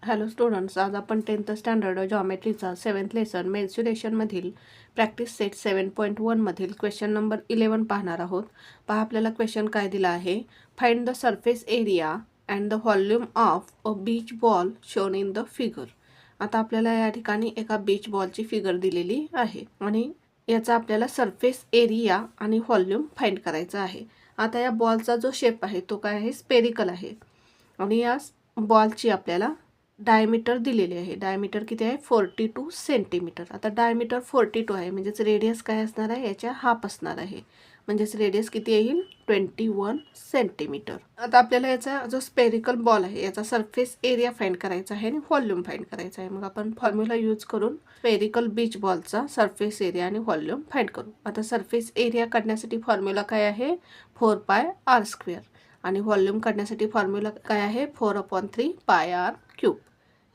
Hello students, आज आपण 10th standard जॉमेट्रीचा 7th लेसन मेन्सुरेशनमधील प्रॅक्टिस सेट 7.1 मधील क्वेश्चन नंबर 11 पाहणार आहोत. पहा आपल्याला क्वेश्चन काय दिला आहे. Find the surface area and the volume of a beach ball shown in the figure. आता आपल्याला या ठिकाणी एका बीच बॉलची फिगर दिलेली आहे आणि याचा आपल्याला सरफेस एरिया आणि व्हॉल्यूम फाइंड करायचा आहे. आता या बॉलचा जो शेप आहे तो काय आहे, स्पेरिकल आहे आणि या बॉलची आपल्याला डायमीटर दिलेली आहे. डायमीटर किती आहे, 42 सेंटीमीटर. आता डायमीटर 42 आहे म्हणजेच रेडियस काय असणार आहे, याच्या हाफ असणार आहे. म्हणजेच रेडियस किती येईल, 21 सेंटीमीटर. आता आपल्याला याचा जो स्पेरिकल बॉल आहे याचा सरफेस एरिया फाइंड करायचा आहे आणि व्हॉल्यूम फाइंड करायचा आहे. मग आपण फॉर्म्युला यूज करून स्पेरिकल बीच बॉलचा सरफेस एरिया आणि व्हॉल्यूम फाइंड करू. आता सरफेस एरिया काढण्यासाठी फॉर्म्युला काय आहे, 4πr² आणि व्हॉल्यूम काढण्यासाठी फॉर्म्युला काय आहे, 4/3 πr³.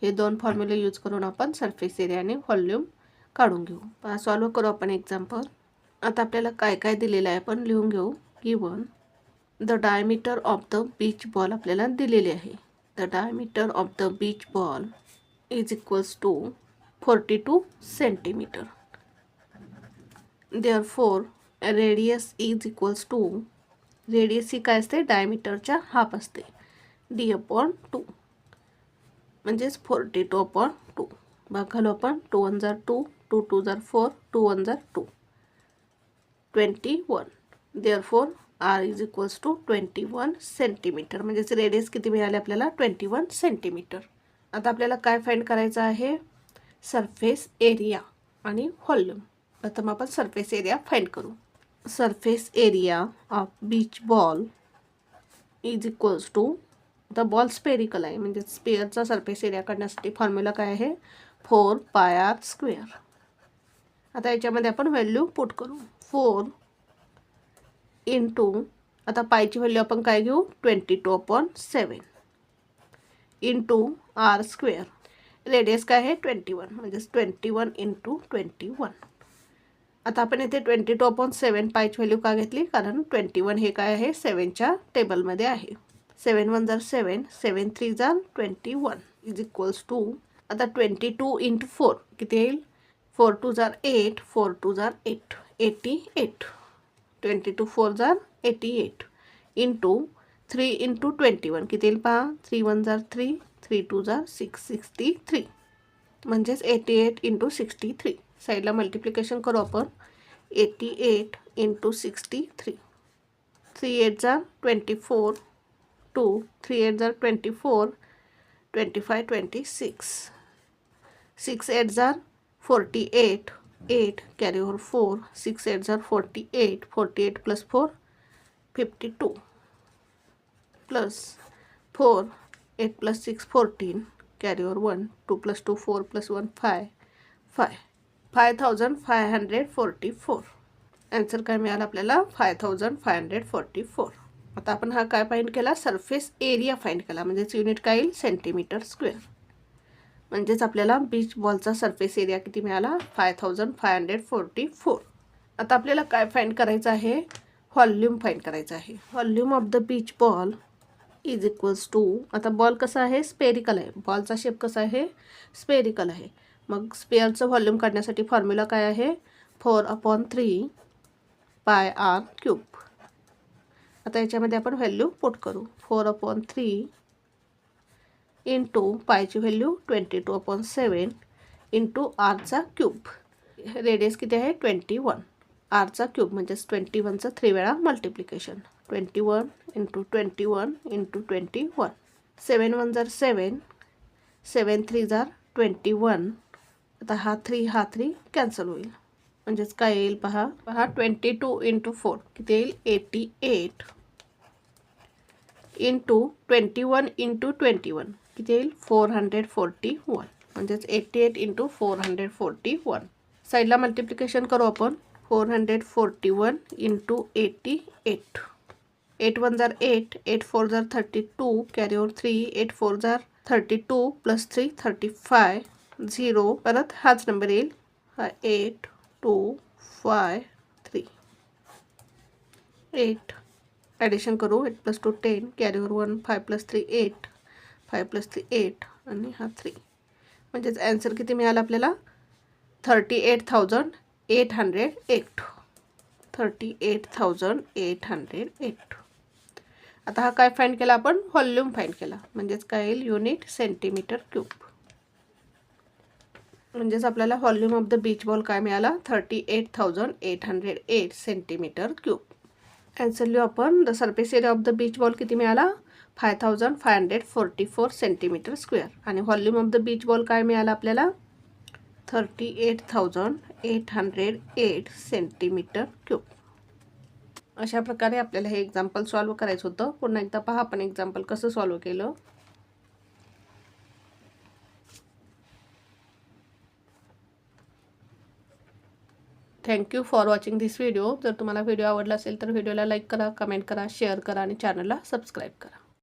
हे दोन फॉर्म्युले यूज करून आपण सरफेस एरिया आणि व्हॉल्यूम काढून घेऊ. सॉल्व करू आपण एक्झाम्पल. आता आपल्याला काय काय दिलेलं आहे आपण लिहून घेऊ. Given the diameter of the beach ball आपल्याला दिलेले आहे. The diameter of the beach ball is equals to 42 centimetre. Therefore radius is equals to, radius ही काय असते, डायमीटरच्या हाफ असते, d/2 म्हणजेच 42/2. घालू आपण 2 1 जार 2, 2 2 जार 4, 2 1 जार 2, 21. Therefore r is equals to 21 centimetre. म्हणजेच रेडियस किती मिळाले आपल्याला, 21 सेंटीमीटर. आता आपल्याला काय फाइंड करायचं आहे, सरफेस एरिया आणि व्हॉल्यूम. प्रथम आपण सरफेस एरिया फाइंड करू. Surface area of beach ball is equals to, the ball spherical आहे म्हणजे स्पेअरचा सरफेस एरिया काढण्यासाठी फॉर्म्युला काय आहे, 4πr². आता याच्यामध्ये आपण व्हॅल्यू पुट करू. 4 इंटू, आता पायची व्हॅल्यू आपण काय घेऊ, 22/7 इंटू r². रेडियस काय आहे, 21 म्हणजेच 21 इंटू 21. आता आपण इथे 22/7 पायची व्हॅल्यू का घेतली, कारण 21 हे काय आहे, 7च्या टेबलमध्ये आहे. 7 1 जार 7, 7 3 जार 21 इज इक्वल्स टू, आता 22 इंटू 4 किती येईल, 4 2 जार 8, 4 2 जार 8, 88. 22 4 जार 88 इंटू 3 इंटू 21 किती येईल पहा, 3 1 जार 3, 3 2 जार 6, 63 म्हणजेच 88 इंटू 63. साईडला मल्टिप्लिकेशन करू आपण. 88 इंटू 63, 3 8 जार 24, 2 3 8 जार 24, 25 26, 6 8 जार 48, 8 कॅरी ओव्हर 4, 6 8 जार 48, 48 plus 4 52 plus 4, 8 plus 6 14 carry over 1, 2 plus 2 4 plus 1 5, 5544. Answer काय मिळाला आपल्याला, 5544. आता आपण हा काय फाइंड केला, सरफेस एरिया फाइंड केला म्हणजेच युनिट काय येईल, सेंटीमीटर स्क्वेअर. म्हणजेच आपल्याला बीच बॉलचा सरफेस एरिया किती मिळाला, 5544. आता आपल्याला काय फाइंड करायचं आहे, व्हॉल्यूम फाइंड करायचं आहे. Volume of the beach ball is equals to, आता बॉल कसा आहे, स्पेरिकल आहे. बॉलचा शेप कसा आहे, स्पेरिकल आहे. मग स्पेअरचं व्हॉल्यूम काढण्यासाठी फॉर्म्युला काय आहे, 4/3 πr³. आता याच्यामध्ये आपण व्हॅल्यू पुट करू. 4/3 इंटू पायची व्हॅल्यू 22/7 इंटू आरचा क्यूब. रेडियस किती आहे, 21. आरचा क्यूब म्हणजेच 21चं 3 वेळा मल्टिप्लिकेशन. 21 into 21 into 21. 7 1 जार 7, 7 3 जार 21. आता हा 3 कॅन्सल होईल म्हणजेच काय येईल पहा, 22 इंटू 4 किती येईल, 88 इंटू 21 इंटू 21 किती येईल, 441 म्हणजेच 88 इंटू 441. साईडला मल्टिप्लिकेशन करू आपण. 441 इंटू 88, 8 1 जार 8, 8 4 जार 32 कॅरी ओव्हर 3, 8 4 जार 32 प्लस 3 35 0. परत हाच नंबर येईल, 8 2 5 3 8. ॲडिशन करू. 8 + 2 10 कॅरी ओव्हर 1, 5 + 3 8, 5 + 3 8 आणि हा 3, म्हणजेच ॲन्सर किती मिळाला आपल्याला 38,882. 38,882. आता हा काय फाइंड केला आपण, व्हॉल्यूम फाइंड केला, म्हणजेच काय येईल युनिट सेंटीमीटर क्यूब. म्हणजेच आपल्याला volume of the beach ball काय मिळाला 38,808 सेंटीमीटर क्यूब. ॲन्सर लिहू आपण. The surface area of the beach ball किती मिळाला 5,544 सेंटीमीटर स्क्वेअर. आणि volume of the beach ball काय मिळाला आपल्याला 38,808 सेंटीमीटर क्यूब. अशा प्रकारे आपल्याला हे एक्झाम्पल सॉल्व्ह करायचं होतं. पुन्हा एकदा पहा आपण एक्झाम्पल कसं सॉल्व्ह केलं. Thank you for watching this video. जर तुम्हाला व्हिडिओ आवडला असेल तर व्हिडिओला लाईक करा, कमेंट करा, शेअर करा आणि चॅनलला सबस्क्राईब करा.